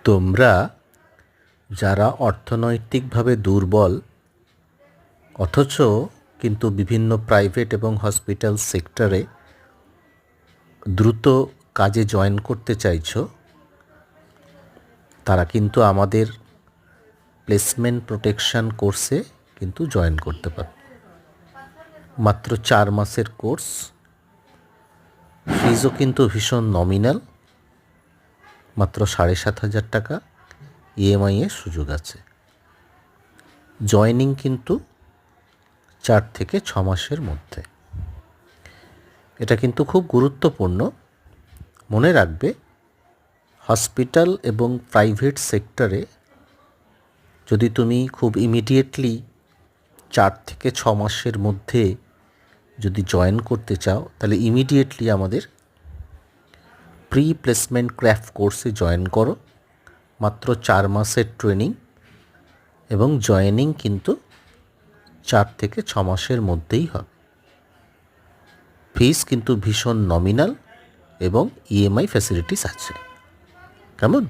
তোমরা যারা অর্থনৈতিকভাবে দুর্বল অথচ কিন্তু বিভিন্ন প্রাইভেট এবং হসপিটাল সেক্টরে দ্রুত কাজে জয়েন করতে চাইছো, তারা কিন্তু আমাদের প্লেসমেন্ট প্রোটেকশন কোর্সে কিন্তু জয়েন করতে পারো। মাত্র 4 মাসের কোর্স, ফিজও কিন্তু ভীষণ নমিনাল, মাত্র 7,500 টাকা। ইএমআই এর সুযোগ আছে। জয়েনিং কিন্তু 4 থেকে 6 মাসের মধ্যে। এটা কিন্তু খুব গুরুত্বপূর্ণ। মনে রাখবে, হসপিটাল এবং প্রাইভেট সেক্টরে যদি তুমি খুব ইমিডিয়েটলি 4 থেকে 6 মাসের মধ্যে যদি জয়েন করতে চাও, তাহলে ইমিডিয়েটলি আমাদের প্রি প্লেসমেন্ট ক্র্যাফট কোর্সে জয়েন করো। মাত্র 4 মাসের ট্রেনিং এবং জয়েনিং কিন্তু 4 থেকে 6 মাসের মধ্যেই হবে। ফিস কিন্তু ভীষণ নমিনাল এবং ইএমআই ফ্যাসিলিটিস আছে। কেমন?